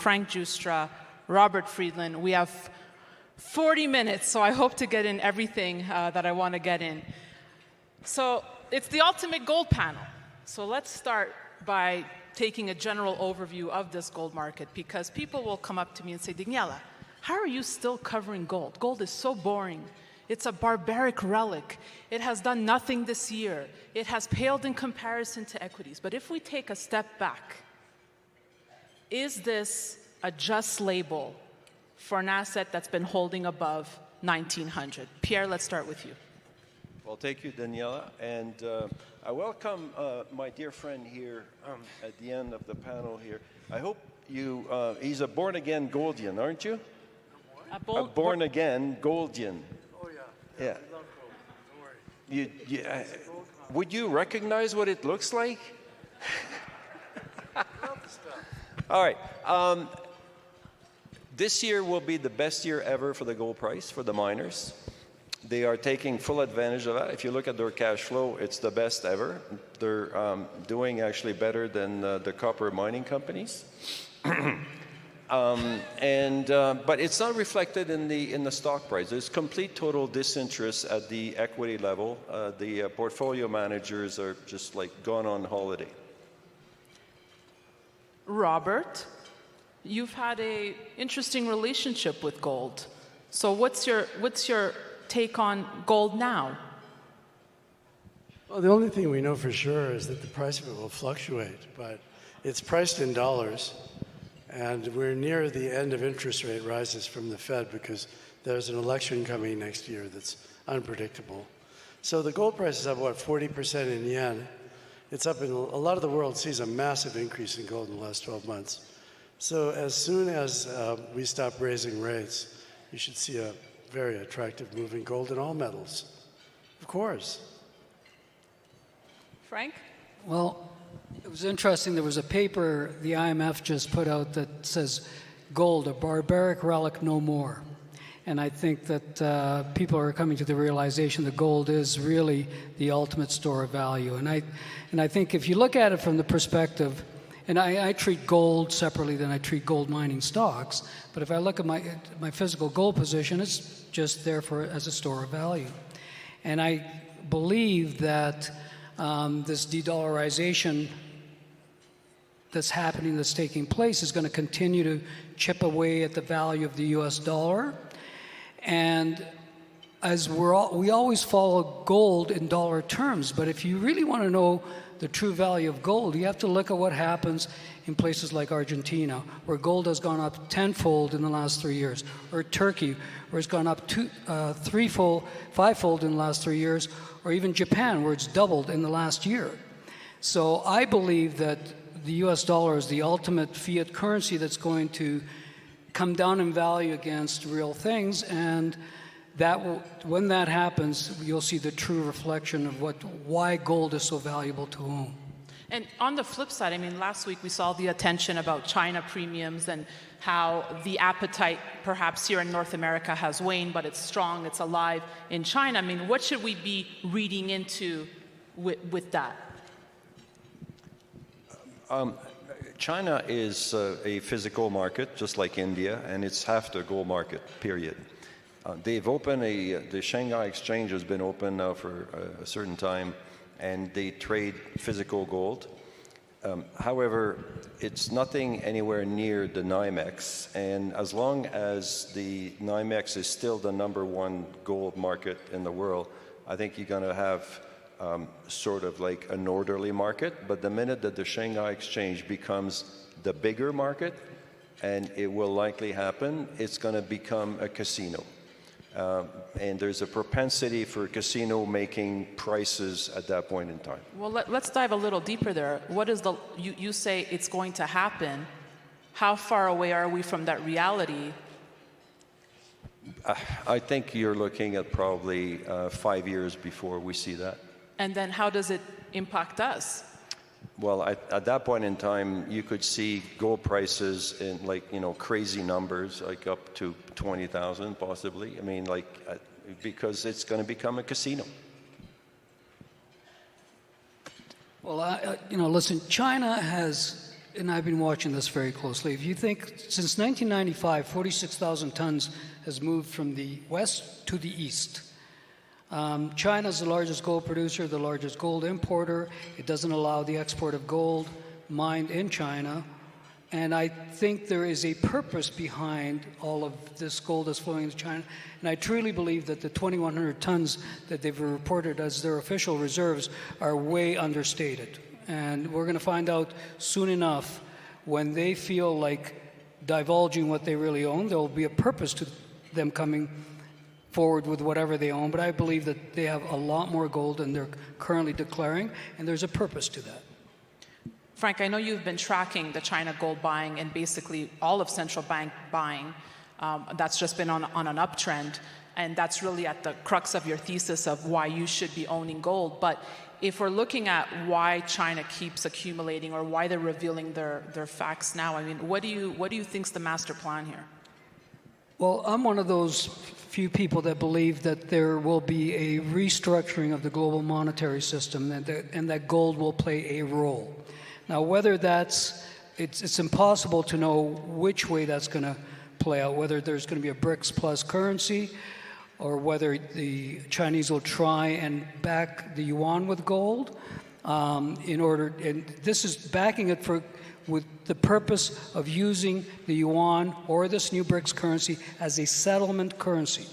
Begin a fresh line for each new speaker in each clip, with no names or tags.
Frank Giustra, Robert Friedland. We have 40 minutes, so I hope to get in everything that I want to get in. So it's the ultimate gold panel. So let's start by taking a general overview of this gold market, because people will come up to me and say, Daniela, how are you still covering gold? Gold is so boring. It's a barbaric relic. It has done nothing this year. It has paled in comparison to equities. But if we take a step back, is this a just label for an asset that's been holding above 1900? Pierre, let's start with you.
Well, thank you, Daniela. And I welcome my dear friend here at the end of the panel here. I hope you, he's a born-again Goldian, aren't you? A born-again Goldian.
Oh, yeah.
Yeah.
I love gold. Don't worry.
Would you recognize what it looks like?
I love the stuff.
All right. This year will be the best year ever for the gold price, for the miners. They are taking full advantage of that. If you look at their cash flow, it's the best ever. They're doing actually better than the copper mining companies. But it's not reflected in the stock price. There's complete total disinterest at the equity level. The portfolio managers are just like gone on holiday.
Robert, you've had an interesting relationship with gold. So what's your take on gold now?
Well, the only thing we know for sure is that the price of it will fluctuate, but it's priced in dollars, and we're near the end of interest rate rises from the Fed because there's an election coming next year that's unpredictable. So the gold price is up, what, 40% in yen? It's up in, a lot of the world sees a massive increase in gold in the last 12 months. So as soon as we stop raising rates, you should see a very attractive move in gold and all metals. Of course.
Frank?
Well, it was interesting. There was a paper the IMF just put out that says gold, a barbaric relic no more. And I think that people are coming to the realization that gold is really the ultimate store of value. And I think if you look at it from the perspective, and I treat gold separately than I treat gold mining stocks, but if I look at my physical gold position, it's just there as a store of value. And I believe that this de-dollarization that's happening, that's taking place, is going to continue to chip away at the value of the US dollar. And as we always follow gold in dollar terms, but if you really want to know the true value of gold, you have to look at what happens in places like Argentina, where gold has gone up tenfold in the last 3 years, or Turkey, where it's gone up fivefold in the last 3 years, or even Japan, where it's doubled in the last year. So I believe that the US dollar is the ultimate fiat currency that's going to come down in value against real things, and that will, when that happens, you'll see the true reflection of why gold is so valuable to own.
And on the flip side, I mean, last week we saw the attention about China premiums and how the appetite perhaps here in North America has waned, but it's strong, it's alive in China. I mean, what should we be reading into with that?
China is a physical market, just like India, and it's half the gold market, period. They've opened the Shanghai Exchange has been open now for a certain time, and they trade physical gold. However, it's nothing anywhere near the NYMEX, and as long as the NYMEX is still the #1 gold market in the world, I think you're going to have sort of like an orderly market. But the minute that the Shanghai Exchange becomes the bigger market, and it will likely happen, it's going to become a casino. And there's a propensity for casino making prices at that point in time.
Well, let's dive a little deeper there. What is you say it's going to happen. How far away are we from that reality?
I think you're looking at probably 5 years before we see that.
And then how does it impact us?
Well, at that point in time, you could see gold prices in crazy numbers, like up to 20,000 possibly. I mean, because it's going to become a casino.
Well, listen, China has and I've been watching this very closely, if you think since 1995, 46,000 tons has moved from the west to the east. China is the largest gold producer, the largest gold importer. It doesn't allow the export of gold mined in China. And I think there is a purpose behind all of this gold that's flowing into China. And I truly believe that the 2,100 tons that they've reported as their official reserves are way understated. And we're going to find out soon enough when they feel like divulging what they really own. There will be a purpose to them coming forward with whatever they own. But I believe that they have a lot more gold than they're currently declaring, and there's a purpose to that.
Frank, I know you've been tracking the China gold buying and basically all of central bank buying. That's just been on an uptrend, and that's really at the crux of your thesis of why you should be owning gold. But if we're looking at why China keeps accumulating or why they're revealing their facts now, I mean, what do you think's the master plan here?
Well, I'm one of those few people that believe that there will be a restructuring of the global monetary system and that gold will play a role. Now, whether it's impossible to know which way that's going to play out, whether there's going to be a BRICS plus currency or whether the Chinese will try and back the yuan with gold and this is backing it with the purpose of using the yuan or this new BRICS currency as a settlement currency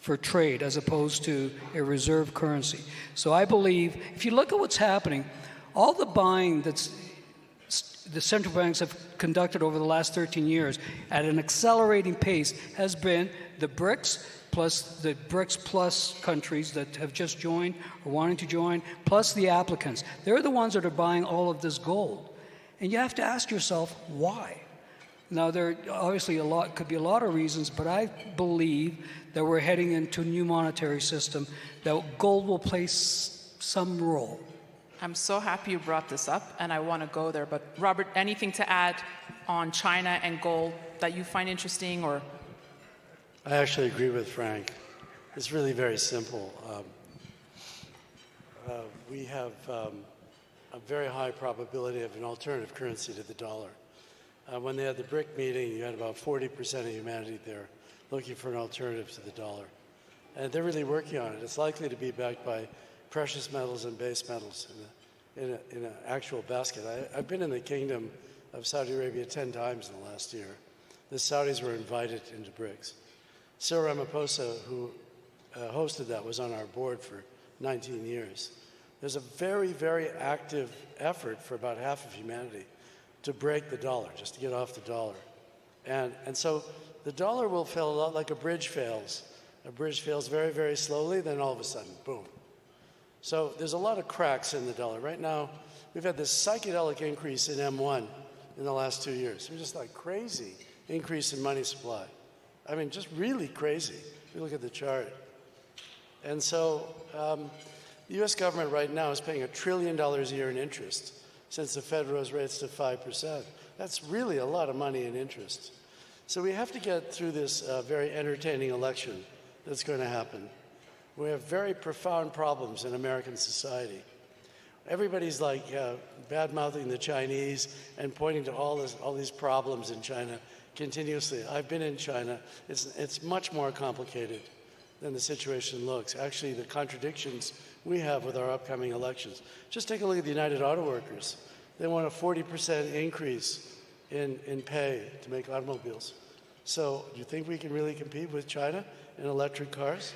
for trade as opposed to a reserve currency. So I believe, if you look at what's happening, all the buying that's the central banks have conducted over the last 13 years at an accelerating pace has been the BRICS plus the BRICS plus countries that have just joined or wanting to join, plus the applicants. They're the ones that are buying all of this gold. And you have to ask yourself, why? Now, there obviously could be a lot of reasons, but I believe that we're heading into a new monetary system, that gold will play some role.
I'm so happy you brought this up, and I want to go there. But Robert, anything to add on China and gold that you find interesting? Or
I actually agree with Frank. It's really very simple. We have a very high probability of an alternative currency to the dollar. When they had the BRIC meeting, you had about 40% of humanity there looking for an alternative to the dollar. And they're really working on it. It's likely to be backed by precious metals and base metals in an actual basket. I've been in the kingdom of Saudi Arabia 10 times in the last year. The Saudis were invited into BRICS. Cyril Ramaphosa, who hosted that, was on our board for 19 years. There's a very, very active effort for about half of humanity to break the dollar, just to get off the dollar. And so the dollar will fail a lot like a bridge fails. A bridge fails very, very slowly, then all of a sudden, boom. So there's a lot of cracks in the dollar. Right now, we've had this psychedelic increase in M1 in the last 2 years. It was just like crazy increase in money supply. I mean, just really crazy. If you look at the chart. And so the U.S. government right now is paying $1 trillion a year in interest since the Fed rose rates to 5%. That's really a lot of money in interest. So we have to get through this very entertaining election that's going to happen. We have very profound problems in American society. Everybody's like bad-mouthing the Chinese and pointing to all these problems in China continuously. I've been in China. It's much more complicated than the situation looks. Actually, the contradictions we have with our upcoming elections. Just take a look at the United Auto Workers. They want a 40% increase in pay to make automobiles. So do you think we can really compete with China in electric cars?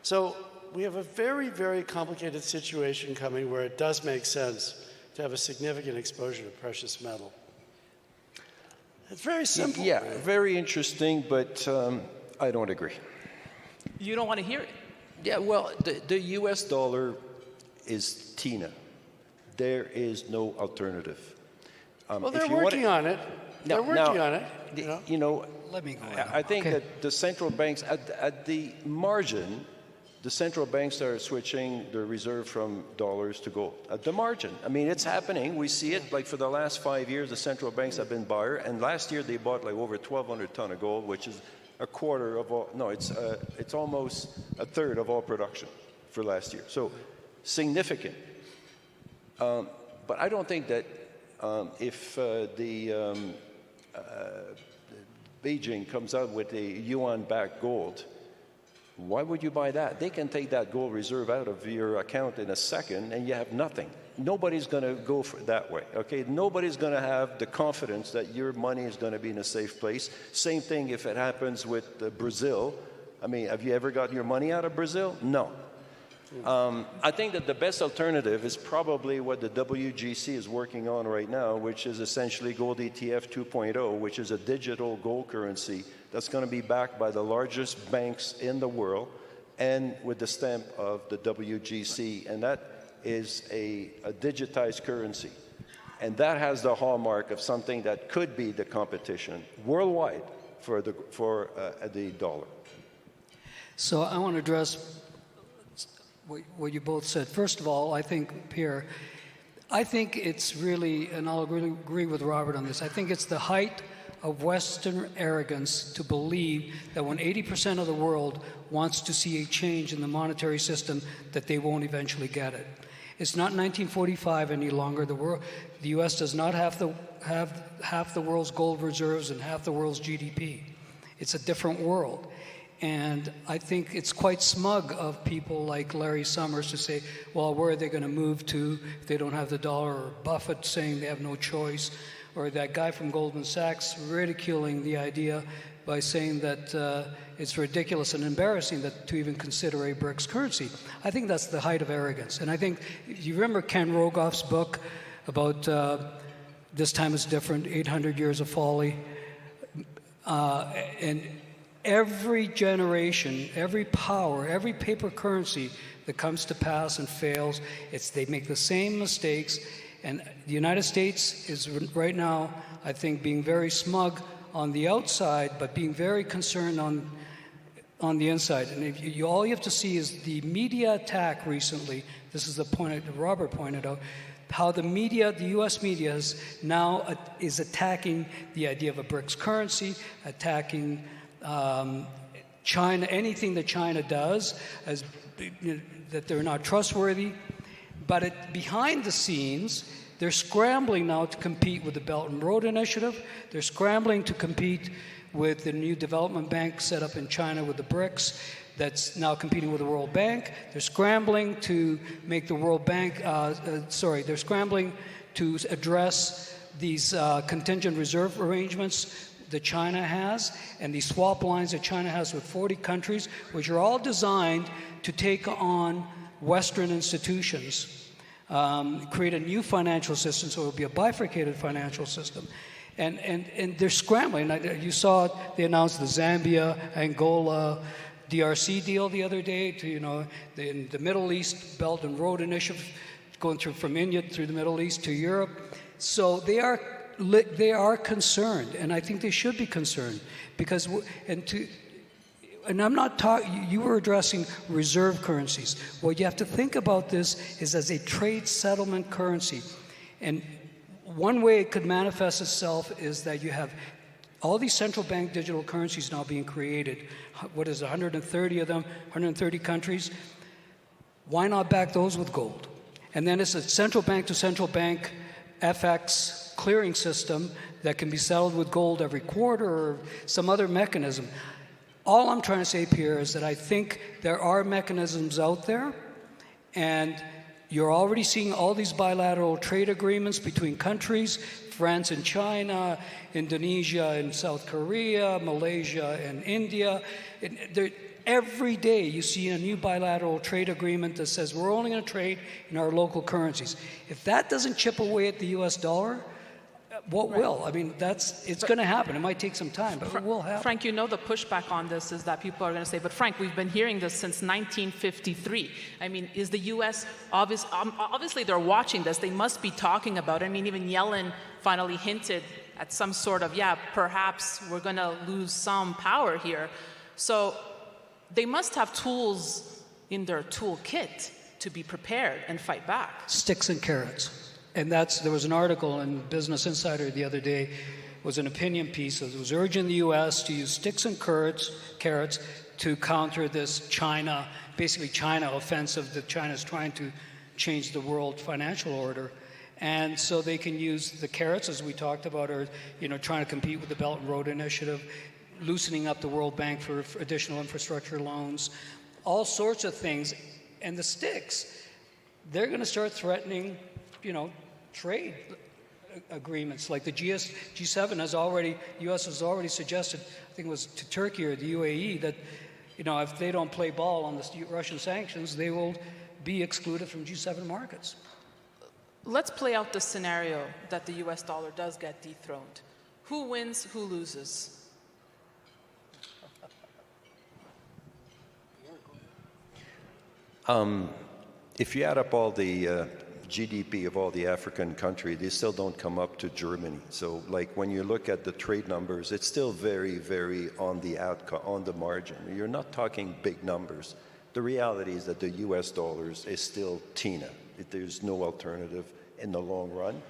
So we have a very, very complicated situation coming where it does make sense to have a significant exposure to precious metal. It's very simple.
Yeah, very interesting, but I don't agree.
you don't want to hear it.
Yeah, well, the US dollar is TINA. There is no alternative.
Well, they're working on it. They're working on it.
You know,
Let me go.
I think that the central banks, at the margin, the central banks are switching their reserve from dollars to gold. At the margin. I mean, it's happening. We see it. Like for the last 5 years, the central banks have been buyer. And last year, they bought like over 1,200 ton of gold, which is a quarter of all, no, it's almost a third of all production for last year. So significant. But I don't think that if Beijing comes out with a yuan-backed gold, why would you buy that? They can take that gold reserve out of your account in a second and you have nothing. Nobody's going to go for that way, okay? Nobody's going to have the confidence that your money is going to be in a safe place. Same thing if it happens with Brazil. I mean, have you ever got your money out of Brazil? No. I think that the best alternative is probably what the WGC is working on right now, which is essentially Gold ETF 2.0, which is a digital gold currency that's going to be backed by the largest banks in the world and with the stamp of the WGC. And that is a digitized currency. And that has the hallmark of something that could be the competition worldwide for the dollar.
So I want to address what you both said. First of all, I think, Pierre, I think it's really, and I'll really agree with Robert on this, I think it's the height of Western arrogance to believe that when 80% of the world wants to see a change in the monetary system, that they won't eventually get it. It's not 1945 any longer. The U.S. does not have half the world's gold reserves and half the world's GDP. It's a different world. And I think it's quite smug of people like Larry Summers to say, well, where are they going to move to if they don't have the dollar? Or Buffett saying they have no choice. Or that guy from Goldman Sachs ridiculing the idea by saying that it's ridiculous and embarrassing to even consider a BRICS currency. I think that's the height of arrogance. And I think, you remember Ken Rogoff's book about This Time Is Different, 800 Years of Folly? And every generation, every power, every paper currency that comes to pass and fails, they make the same mistakes. And the United States is right now, I think, being very smug on the outside, but being very concerned on the inside. And if all you have to see is the media attack recently. This is the point that Robert pointed out, how the media, the U.S. media, is attacking the idea of a BRICS currency, attacking China, anything that China does, as that they're not trustworthy. But behind the scenes, they're scrambling now to compete with the Belt and Road Initiative. They're scrambling to compete with the new development bank set up in China with the BRICS that's now competing with the World Bank. They're scrambling to make the World Bank, they're scrambling to address these contingent reserve arrangements that China has and these swap lines that China has with 40 countries, which are all designed to take on Western institutions, create a new financial system, so it will be a bifurcated financial system. And they're scrambling. You saw they announced the Zambia, Angola, DRC deal the other day to, the Middle East Belt and Road Initiative, going through from India through the Middle East to Europe. So they are concerned, and I think they should be concerned because, and I'm not talking, you were addressing reserve currencies. What you have to think about this is as a trade settlement currency. And one way it could manifest itself is that you have all these central bank digital currencies now being created. What is it, 130 of them, 130 countries? Why not back those with gold? And then it's a central bank to central bank FX clearing system that can be settled with gold every quarter or some other mechanism. All I'm trying to say, Pierre, is that I think there are mechanisms out there, and you're already seeing all these bilateral trade agreements between countries, France and China, Indonesia and South Korea, Malaysia and India. Every day you see a new bilateral trade agreement that says we're only going to trade in our local currencies. If that doesn't chip away at the US dollar, what will? I mean, it's going to happen. It might take some time, but it will happen.
Frank, the pushback on this is that people are going to say, but Frank, we've been hearing this since 1953. I mean, is the U.S. obviously they're watching this. They must be talking about it. I mean, even Yellen finally hinted at some sort of, perhaps we're going to lose some power here. So they must have tools in their toolkit to be prepared and fight back.
Sticks and carrots. And there was an article in Business Insider the other day, was an opinion piece. It was urging the U.S. to use sticks and carrots to counter this China offensive that China's trying to change the world financial order. And so they can use the carrots, as we talked about, or trying to compete with the Belt and Road Initiative, loosening up the World Bank for additional infrastructure loans, all sorts of things. And the sticks, they're going to start threatening, trade agreements. Like the G7 has already, U.S. has already suggested, I think it was to Turkey or the UAE, that if they don't play ball on the Russian sanctions, they will be excluded from G7 markets.
Let's play out the scenario that the US dollar does get dethroned. Who wins, who loses?
If you add up all the GDP of all the African countries, they still don't come up to Germany. So, like when you look at the trade numbers, it's still very, very on the margin. You're not talking big numbers. The reality is that the U.S. dollars is still TINA. There's no alternative in the long run.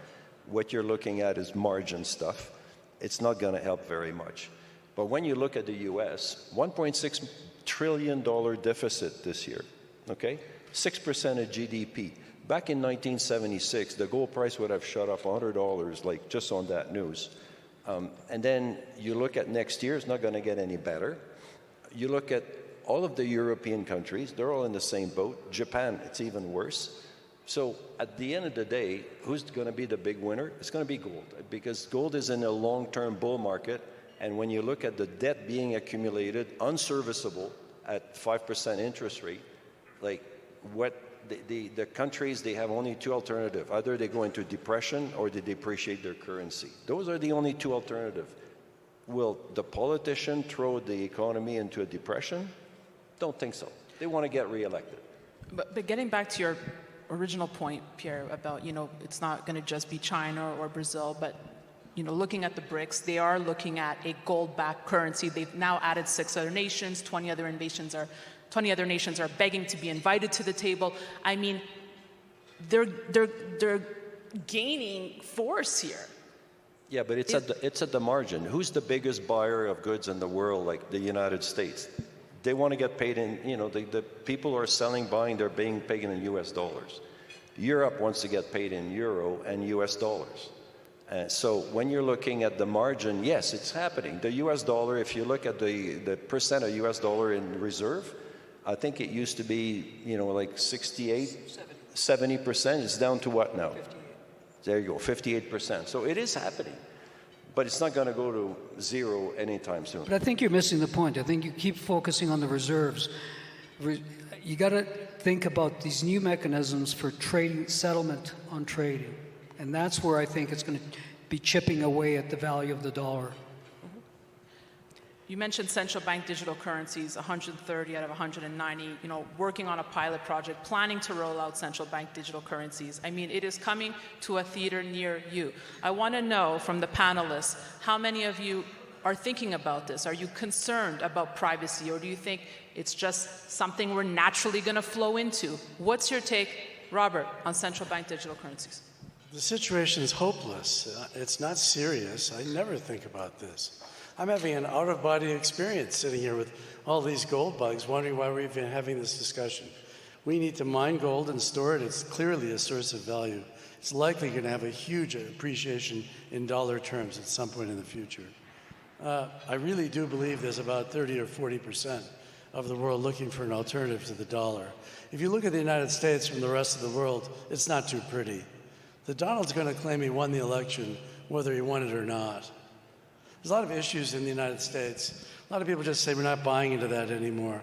What you're looking at is margin stuff. It's not going to help very much. But when you look at the U.S., $1.6 trillion deficit this year, okay? 6% of GDP. Back in 1976, the gold price would have shot up $100, like just on that news. And then you look at next year, it's not going to get any better. You look at all of the European countries, they're all in the same boat. Japan, it's even worse. So at the end of the day, who's going to be the big winner? It's going to be gold, because gold is in a long-term bull market. And when you look at the debt being accumulated, unserviceable at 5% interest rate, like what the countries, they have only two alternatives. Either they go into depression or they depreciate their currency. Those are the only two alternatives. Will the politician throw the economy into a depression? Don't think so. They want to get reelected.
But getting back to your original point, Pierre, about, it's not going to just be China or Brazil, but, looking at the BRICS, they are looking at a gold-backed currency. They've now added 6 other nations. 20 other nations are begging to be invited to the table. I mean, they're gaining force here.
Yeah, but it's at the margin. Who's the biggest buyer of goods in the world, like the United States? They want to get paid in, the people who are selling, buying, they're being paid in US dollars. Europe wants to get paid in euro and US dollars. So when you're looking at the margin, yes, it's happening. The US dollar, if you look at the percent of US dollar in reserve, I think it used to be, like 68, 70%. It's down to what now? 58. There you go, 58%. So it is happening. But it's not going to go to zero anytime soon.
But I think you're missing the point. I think you keep focusing on the reserves. You got to think about these new mechanisms for trading, settlement on trading. And that's where I think it's going to be chipping away at the value of the dollar.
You mentioned central bank digital currencies, 130 out of 190, working on a pilot project, planning to roll out central bank digital currencies. I mean, it is coming to a theater near you. I want to know from the panelists, how many of you are thinking about this? Are you concerned about privacy, or do you think it's just something we're naturally going to flow into? What's your take, Robert, on central bank digital currencies?
The situation is hopeless. It's not serious. I never think about this. I'm having an out-of-body experience sitting here with all these gold bugs, wondering why we're even having this discussion. We need to mine gold and store it. It's clearly a source of value. It's likely going to have a huge appreciation in dollar terms at some point in the future. I really do believe there's about 30 or 40% of the world looking for an alternative to the dollar. If you look at the United States from the rest of the world, it's not too pretty. The Donald's going to claim he won the election, whether he won it or not. There's a lot of issues in the United States. A lot of people just say we're not buying into that anymore.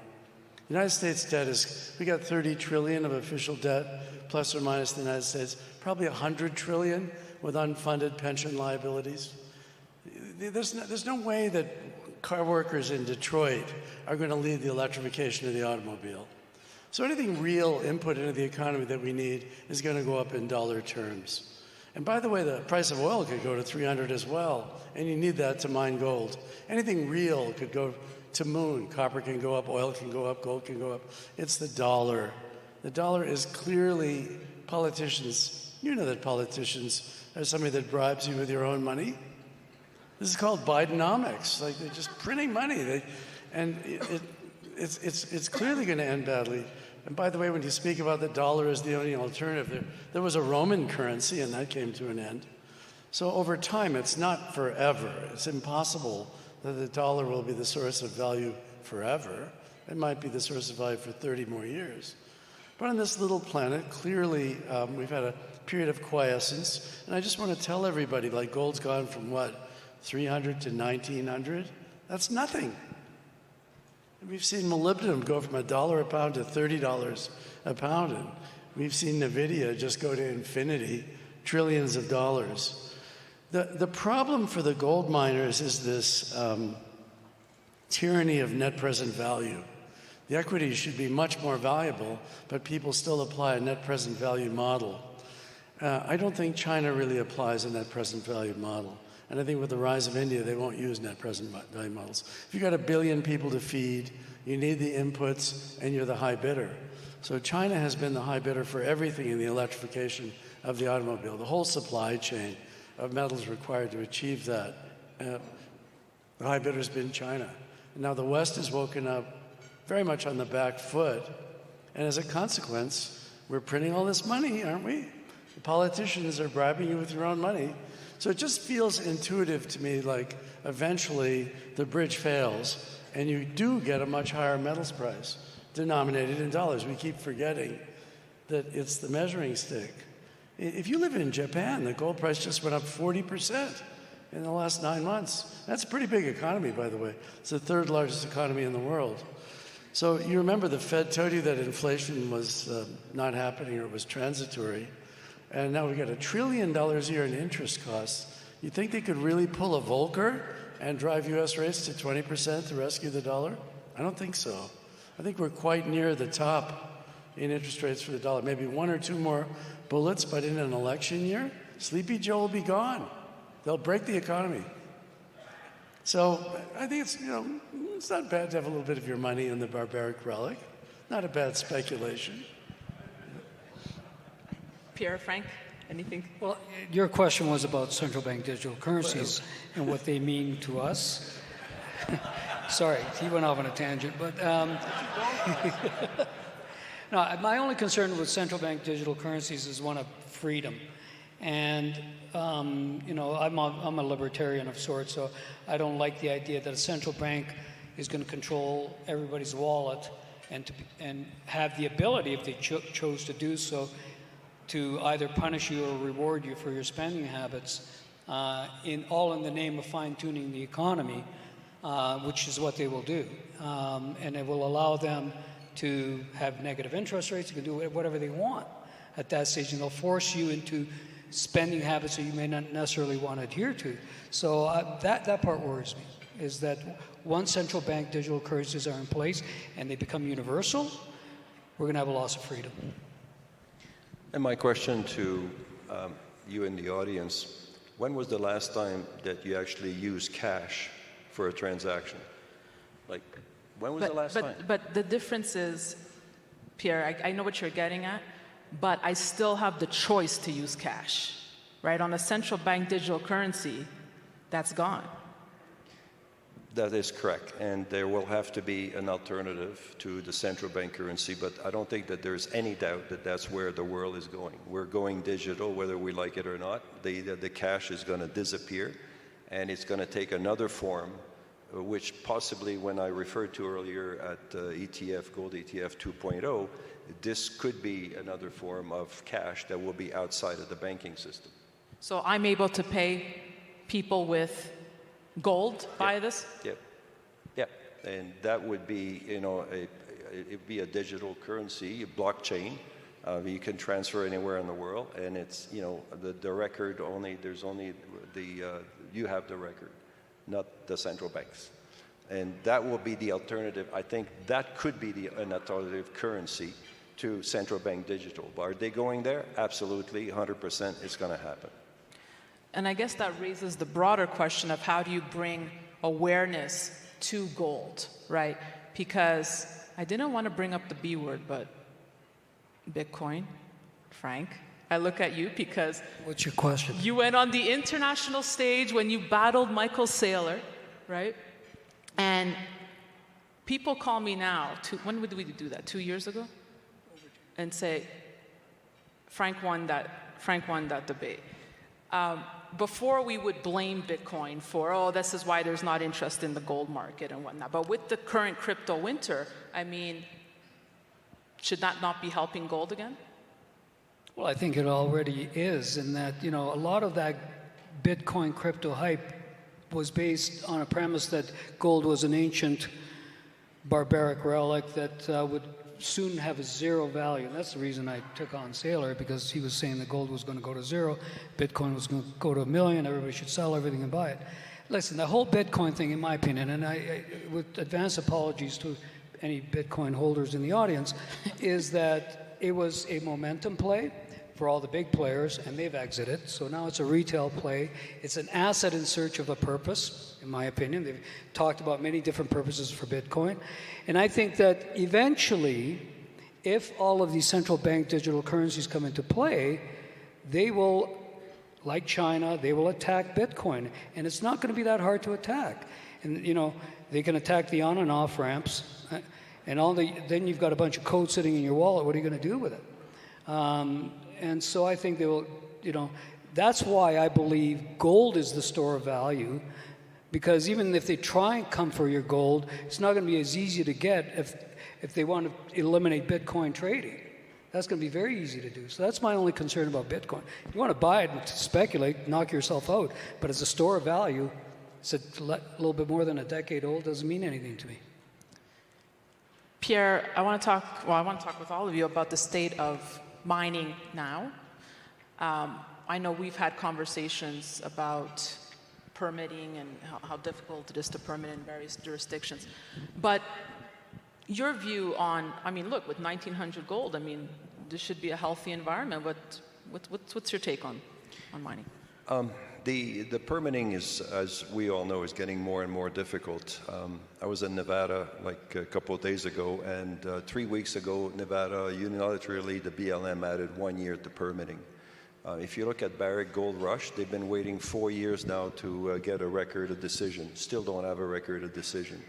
The United States debt is, we got 30 trillion of official debt, plus or minus the United States, probably 100 trillion with unfunded pension liabilities. There's no way that car workers in Detroit are going to lead the electrification of the automobile. So anything real input into the economy that we need is going to go up in dollar terms. And by the way, the price of oil could go to 300 as well, and you need that to mine gold. Anything real could go to moon. Copper can go up, oil can go up, gold can go up. It's the dollar. The dollar is clearly politicians. You know that politicians are somebody that bribes you with your own money. This is called Bidenomics. Like, they're just printing money. It's clearly going to end badly. And by the way, when you speak about the dollar as the only alternative, there was a Roman currency, and that came to an end. So over time, it's not forever. It's impossible that the dollar will be the source of value forever. It might be the source of value for 30 more years. But on this little planet, clearly, we've had a period of quiescence. And I just want to tell everybody, like gold's gone from what, 300 to 1900? That's nothing. We've seen molybdenum go from $1 a pound to $30 a pound. And we've seen NVIDIA just go to infinity, trillions of dollars. The problem for the gold miners is this tyranny of net present value. The equities should be much more valuable, but people still apply a net present value model. I don't think China really applies a net present value model. And I think with the rise of India, they won't use net present value models. If you've got 1 billion people to feed, you need the inputs, and you're the high bidder. So China has been the high bidder for everything in the electrification of the automobile, the whole supply chain of metals required to achieve that. The high bidder has been China. And now the West has woken up very much on the back foot. And as a consequence, we're printing all this money, aren't we? The politicians are bribing you with your own money. So it just feels intuitive to me like eventually the bridge fails and you do get a much higher metals price denominated in dollars. We keep forgetting that it's the measuring stick. If you live in Japan, the gold price just went up 40% in the last 9 months. That's a pretty big economy, by the way. It's the 3rd largest economy in the world. So you remember the Fed told you that inflation was not happening or it was transitory. And now we've got $1 trillion a year in interest costs. You think they could really pull a Volcker and drive U.S. rates to 20% to rescue the dollar? I don't think so. I think we're quite near the top in interest rates for the dollar. Maybe 1 or 2 more bullets, but in an election year, Sleepy Joe will be gone. They'll break the economy. So I think it's not bad to have a little bit of your money in the barbaric relic. Not a bad speculation.
Pierre, Frank, anything?
Well, your question was about central bank digital currencies and what they mean to us. Sorry, he went off on a tangent, but no, my only concern with central bank digital currencies is one of freedom. And, I'm a libertarian of sorts, so I don't like the idea that a central bank is going to control everybody's wallet and have the ability, if they chose to do so, to either punish you or reward you for your spending habits, in the name of fine-tuning the economy, which is what they will do. And it will allow them to have negative interest rates. They can do whatever they want at that stage, and they'll force you into spending habits that you may not necessarily want to adhere to. So that part worries me, is that once central bank digital currencies are in place and they become universal, we're going to have a loss of freedom.
And my question to you in the audience, when was the last time that you actually used cash for a transaction? Like, when was the last time?
But the difference is, Pierre, I know what you're getting at, but I still have the choice to use cash, right? On a central bank digital currency, that's gone.
That is correct, and there will have to be an alternative to the central bank currency, but I don't think that there's any doubt that that's where the world is going. We're going digital, whether we like it or not. The cash is going to disappear, and it's going to take another form, which possibly, when I referred to earlier at ETF, Gold ETF 2.0, this could be another form of cash that will be outside of the banking system.
So I'm able to pay people with gold by this?
Yeah, and that would be, it'd be a digital currency, a blockchain. You can transfer anywhere in the world, and it's, the record only, there's only you have the record, not the central banks. And that will be the alternative. I think that could be an alternative currency to central bank digital. But are they going there? Absolutely, 100% it's going to happen.
And I guess that raises the broader question of how do you bring awareness to gold, right? Because I didn't want to bring up the B word, but Bitcoin, Frank, I look at you because...
What's your question?
You went on the international stage when you battled Michael Saylor, right? And people call me now, when did we do that, 2 years ago? and say, Frank won that debate. Before we would blame Bitcoin for, oh, this is why there's not interest in the gold market and whatnot. But with the current crypto winter, I mean, should that not be helping gold again?
Well, I think it already is, in that, a lot of that Bitcoin crypto hype was based on a premise that gold was an ancient barbaric relic that would soon have a zero value. And that's the reason I took on Saylor, because he was saying that gold was going to go to zero, Bitcoin was going to go to $1 million, everybody should sell everything and buy it. Listen, the whole Bitcoin thing, in my opinion, and I with advance apologies to any Bitcoin holders in the audience, is that it was a momentum play for all the big players, and they've exited. So now it's a retail play. It's an asset in search of a purpose, in my opinion. They've talked about many different purposes for Bitcoin. And I think that eventually, if all of these central bank digital currencies come into play, they will, like China, they will attack Bitcoin. And it's not going to be that hard to attack. And, they can attack the on and off ramps. And then you've got a bunch of code sitting in your wallet. What are you going to do with it? And so I think they will, that's why I believe gold is the store of value, because even if they try and come for your gold, it's not going to be as easy to get if they want to eliminate Bitcoin trading. That's going to be very easy to do. So that's my only concern about Bitcoin. If you want to buy it and speculate, knock yourself out. But as a store of value, it's a little bit more than a decade old, doesn't mean anything to me.
Pierre, I want to talk with all of you about the state of mining now. I know we've had conversations about permitting and how difficult it is to permit in various jurisdictions. But your view on, look, with 1900 gold, this should be a healthy environment. What's your take on mining?
The permitting is, as we all know, is getting more and more difficult. I was in Nevada like a couple of days ago, and 3 weeks ago, Nevada unilaterally, the BLM added 1 year to permitting. If you look at Barrick Gold Rush, they've been waiting 4 years now to get a record of decision. Still don't have a record of decision.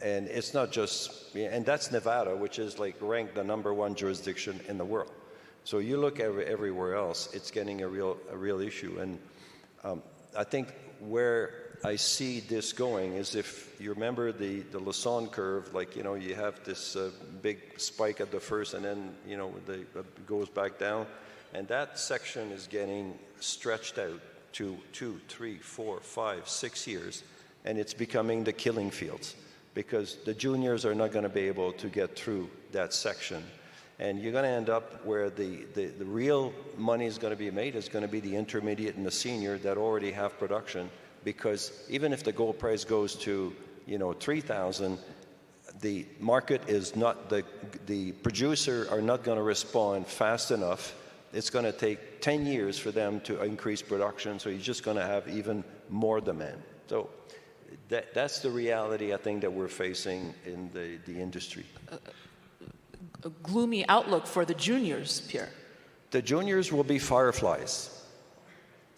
And it's not just, and that's Nevada, which is like ranked the #1 jurisdiction in the world. So you look everywhere else, it's getting a real issue. And I think where I see this going is, if you remember the Lassonde curve, you have this big spike at the first, and then it goes back down, and that section is getting stretched out to 2, 3, 4, 5, 6 years, and it's becoming the killing fields, because the juniors are not going to be able to get through that section. And you're going to end up where the real money is going to be made is going to be the intermediate and the senior that already have production, because even if the gold price goes to 3,000, the market is not, the producer are not going to respond fast enough. It's going to take 10 years for them to increase production, so you're just going to have even more demand. So that's the reality, I think, that we're facing in the industry.
A gloomy outlook for the juniors, Pierre.
The juniors will be fireflies.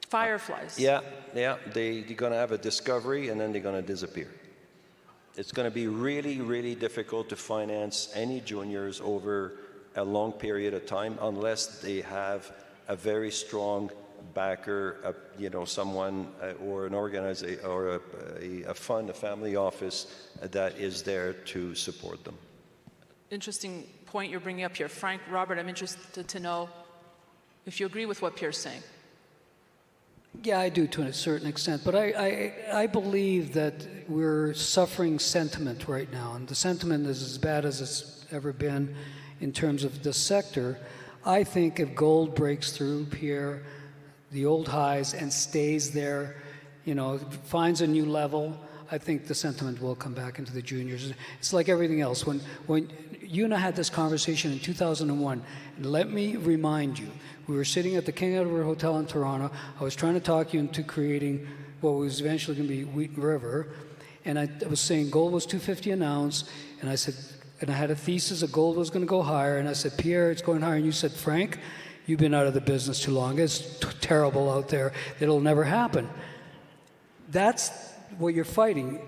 Fireflies?
Yeah. They're going to have a discovery, and then they're going to disappear. It's going to be really, really difficult to finance any juniors over a long period of time unless they have a very strong backer, someone or an organization or a fund, a family office that is there to support them.
Interesting point you're bringing up here. Frank, Robert, I'm interested to know if you agree with what Pierre's saying.
Yeah, I do to a certain extent, but I believe that we're suffering sentiment right now, and the sentiment is as bad as it's ever been in terms of the sector. I think if gold breaks through, Pierre, the old highs, and stays there, finds a new level, I think the sentiment will come back into the juniors. It's like everything else. When you and I had this conversation in 2001, and let me remind you, we were sitting at the King Edward Hotel in Toronto. I was trying to talk you into creating what was eventually going to be Wheaton River, and I was saying gold was $250 an ounce, and I said, and I had a thesis that gold was going to go higher, and I said, Pierre, it's going higher, and you said, Frank, you've been out of the business too long. It's terrible out there. It'll never happen. That's what you're fighting.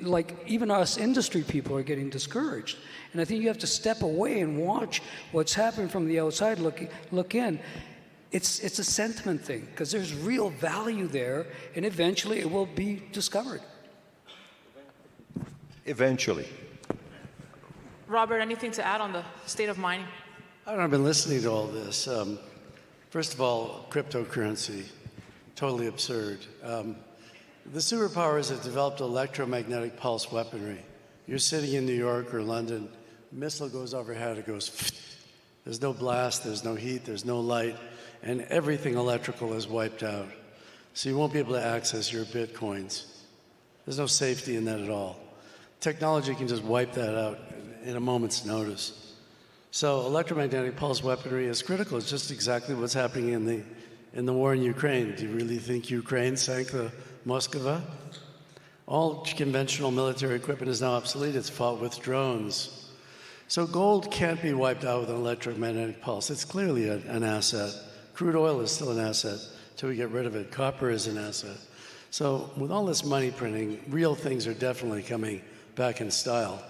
like even us industry people are getting discouraged. And I think you have to step away and watch what's happening from the outside, look in. It's a sentiment thing, because there's real value there, and eventually it will be discovered.
Eventually.
Robert, anything to add on the state of mining?
I don't know, I've been listening to all this. First of all, cryptocurrency, totally absurd. The superpowers have developed electromagnetic pulse weaponry. You're sitting in New York or London, missile goes overhead, it goes, there's no blast, there's no heat, there's no light, and everything electrical is wiped out. So you won't be able to access your bitcoins. There's no safety in that at all. Technology can just wipe that out in a moment's notice. So electromagnetic pulse weaponry is critical. It's just exactly what's happening in the war in Ukraine. Do you really think Ukraine sank the Moskva? All conventional military equipment is now obsolete. It's fought with drones. So gold can't be wiped out with an electromagnetic pulse. It's clearly an asset. Crude oil is still an asset till we get rid of it. Copper is an asset. So with all this money printing, real things are definitely coming back in style.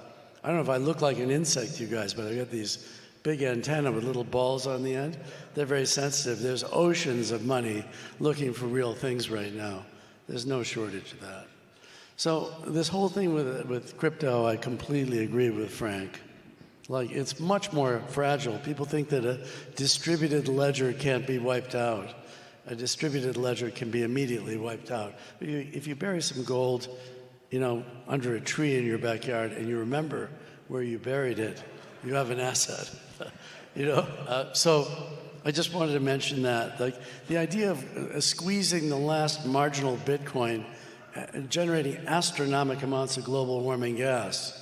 I don't know if I look like an insect, you guys, but I got these big antennae with little balls on the end. They're very sensitive. There's oceans of money looking for real things right now. There's no shortage of that. So this whole thing with crypto, I completely agree with Frank. Like, it's much more fragile. People think that a distributed ledger can't be wiped out. A distributed ledger can be immediately wiped out. If you bury some gold, under a tree in your backyard, and you remember where you buried it, you have an asset. So I just wanted to mention that. Like, the idea of squeezing the last marginal Bitcoin, generating astronomical amounts of global warming gas,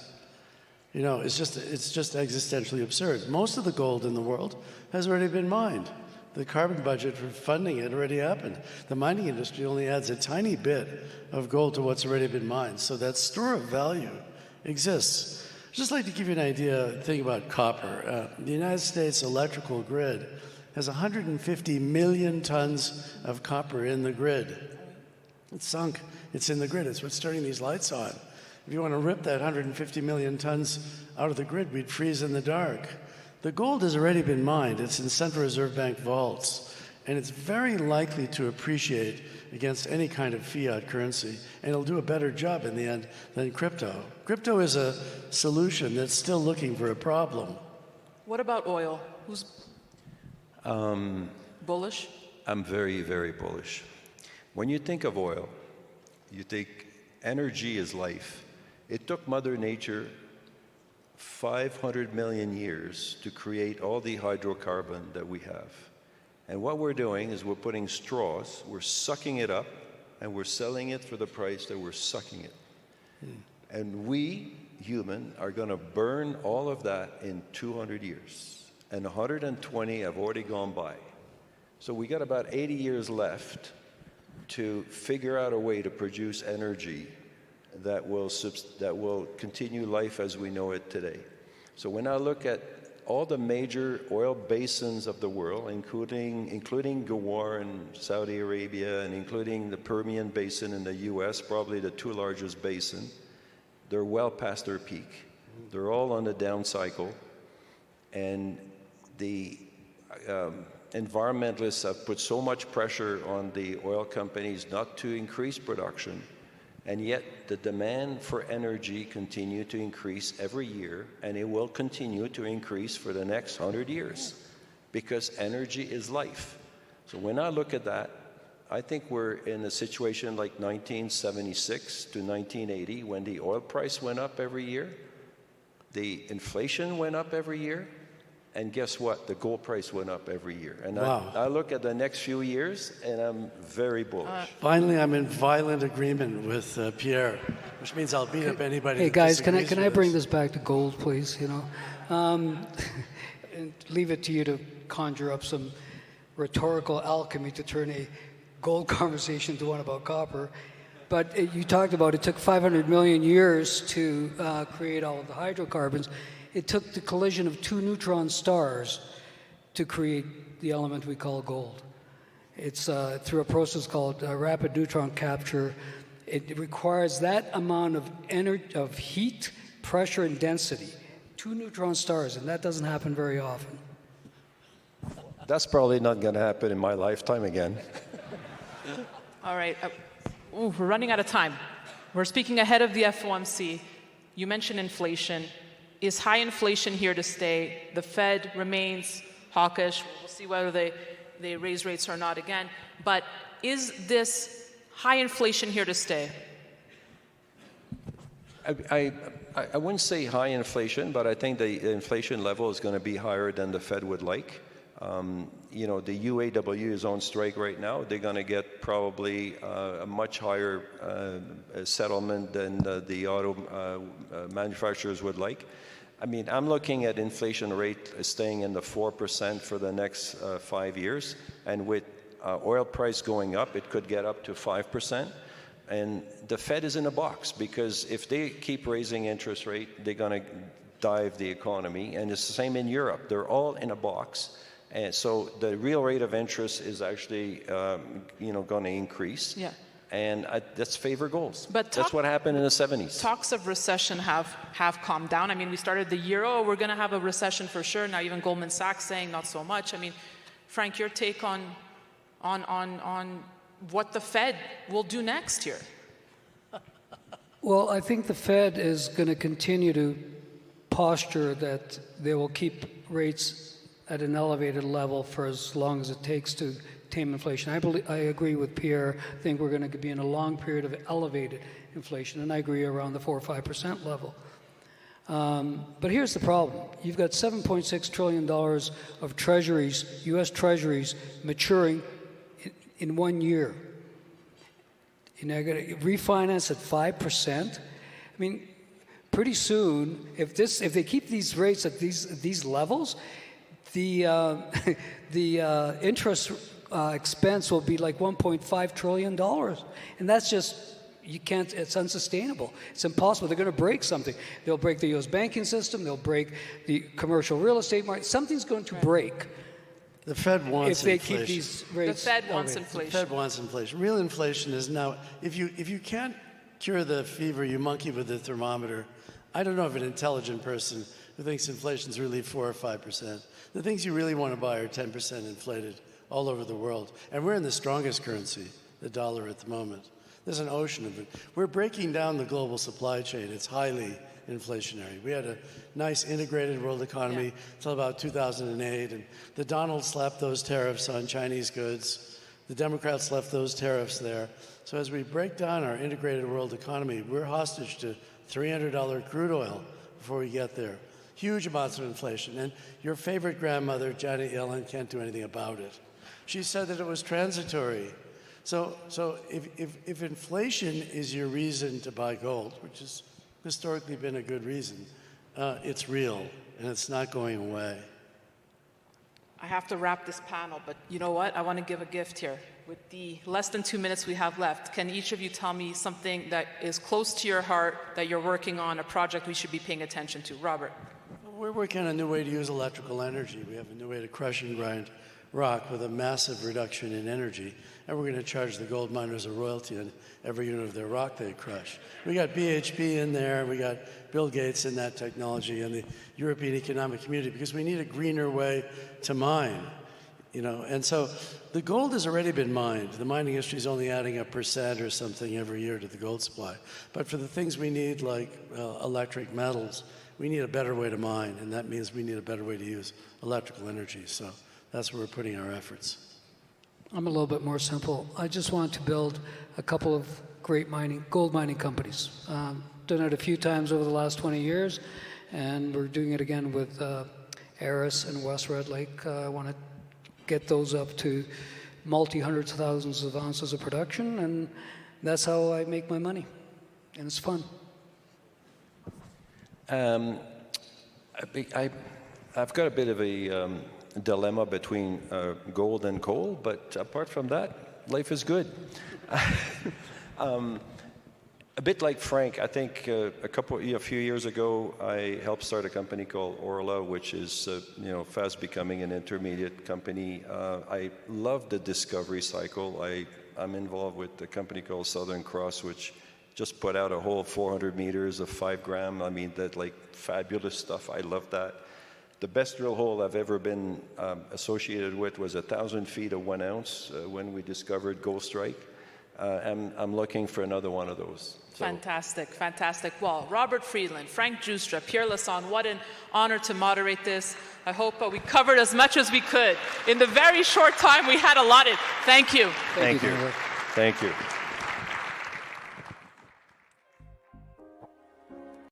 it's just existentially absurd. Most of the gold in the world has already been mined. The carbon budget for funding it already happened. The mining industry only adds a tiny bit of gold to what's already been mined. So that store of value exists. I'd just like to give you an idea, think about copper. The United States electrical grid has 150 million tons of copper in the grid. It's sunk. It's in the grid. It's what's turning these lights on. If you want to rip that 150 million tons out of the grid, we'd freeze in the dark. The gold has already been mined. It's in Central Reserve Bank vaults, and it's very likely to appreciate against any kind of fiat currency, and it'll do a better job in the end than crypto. Crypto is a solution that's still looking for a problem.
What about oil? Who's bullish?
I'm very, very bullish. When you think of oil, you think energy is life. It took Mother Nature 500 million years to create all the hydrocarbon that we have. And what we're doing is we're putting straws, we're sucking it up, and we're selling it for the price that we're sucking it. And we, human, are going to burn all of that in 200 years. And 120 have already gone by. So we got about 80 years left to figure out a way to produce energy that will continue life as we know it today. So when I look at all the major oil basins of the world, including Ghawar in Saudi Arabia and including the Permian Basin in the US, probably the two largest basin, they're well past their peak. They're all on the down cycle. And the environmentalists have put so much pressure on the oil companies not to increase production. And yet the demand for energy continues to increase every year, and it will continue to increase for the next 100 years because energy is life. So when I look at that, I think we're in a situation like 1976 to 1980 when the oil price went up every year, the inflation went up every year, and guess what? The gold price went up every year. And wow. I look at the next few years, and I'm very bullish.
Finally, I'm in violent agreement with Pierre, which means I'll beat up anybody.
Hey, guys, can I bring this back to gold, please? And leave it to you to conjure up some rhetorical alchemy to turn a gold conversation to one about copper. But you talked about it took 500 million years to create all of the hydrocarbons. It took the collision of two neutron stars to create the element we call gold. It's through a process called rapid neutron capture. It requires that amount of of heat, pressure, and density. 2 neutron stars, and that doesn't happen very often.
That's probably not going to happen in my lifetime again.
All right. We're running out of time. We're speaking ahead of the FOMC. You mentioned inflation. Is high inflation here to stay? The Fed remains hawkish. We'll see whether they raise rates or not again. But is this high inflation here to stay?
I wouldn't say high inflation, but I think the inflation level is going to be higher than the Fed would like. You know, the UAW is on strike right now. They're going to get probably a much higher settlement than the auto manufacturers would like. I mean, I'm looking at inflation rate staying in the 4% for the next 5 years, and with oil price going up, it could get up to 5%. And the Fed is in a box, because if they keep raising interest rate, they're going to dive the economy. And it's the same in Europe. They're all in a box. And so the real rate of interest is actually, going to increase.
Yeah.
And that's favor goals.
But
that's what happened in the 70s.
Talks of recession have calmed down. I mean, we started the year, we're going to have a recession for sure. Now even Goldman Sachs saying not so much. I mean, Frank, your take on what the Fed will do next year?
Well, I think the Fed is going to continue to posture that they will keep rates at an elevated level for as long as it takes to tame inflation. I agree with Pierre. I think we're going to be in a long period of elevated inflation, and I agree around the 4 or 5% level. But here's the problem. You've got $7.6 trillion of treasuries, U.S. treasuries, maturing in 1 year. You're now going to refinance at 5%. I mean, pretty soon, if they keep these rates at these levels, the interest expense will be like $1.5 trillion, and that's just, you can't. It's unsustainable. It's impossible. They're going to break something. They'll break the U.S. banking system. They'll break the commercial real estate market. Something's going to break.
The Fed wants
if they
inflation.
keep these rates.
The Fed wants inflation.
The Fed wants inflation. Real inflation is now. If you can't cure the fever, you monkey with the thermometer. I don't know of an intelligent person who thinks inflation is really 4 or 5%. The things you really want to buy are 10% inflated all over the world, and we're in the strongest currency, the dollar, at the moment. There's an ocean of it. We're breaking down the global supply chain. It's highly inflationary. We had a nice integrated world economy until about 2008, and the Donald slapped those tariffs on Chinese goods. The Democrats left those tariffs there. So as we break down our integrated world economy, we're hostage to $300 crude oil before we get there. Huge amounts of inflation. And your favorite grandmother, Janet Yellen, can't do anything about it. She said that it was transitory. So if inflation is your reason to buy gold, which has historically been a good reason, it's real, and it's not going away.
I have to wrap this panel, but you know what? I want to give a gift here. With the less than 2 minutes we have left, can each of you tell me something that is close to your heart, that you're working on, a project we should be paying attention to? Robert.
We're working on a new way to use electrical energy. We have a new way to crush and grind rock with a massive reduction in energy, and we're going to charge the gold miners a royalty on every unit of their rock they crush. We got BHP in there, we got Bill Gates in that technology, and the European Economic Community, because we need a greener way to mine, And so the gold has already been mined. The mining industry is only adding 1% or something every year to the gold supply. But for the things we need, like electric metals, we need a better way to mine, and that means we need a better way to use electrical energy. So that's where we're putting our efforts.
I'm a little bit more simple. I just want to build a couple of great gold mining companies. Done it a few times over the last 20 years, and we're doing it again with Aris and West Red Lake. I want to get those up to multi-hundreds of thousands of ounces of production, and that's how I make my money, and it's fun.
I've got a bit of a dilemma between gold and coal, but apart from that, life is good. A bit like Frank, I think a few years ago, I helped start a company called Orla, which is fast becoming an intermediate company. I love the discovery cycle. I I'm involved with a company called Southern Cross, which just put out a whole 400 meters of 5 gram. I mean, that like fabulous stuff. I love that. The best drill hole I've ever been associated with was 1,000 feet of 1 ounce when we discovered Gold Strike. I'm looking for another one of those. So.
Fantastic, fantastic. Well, Robert Friedland, Frank Giustra, Pierre Lassonde, what an honor to moderate this. I hope we covered as much as we could in the very short time we had allotted. Thank you.
Thank you. Thank you.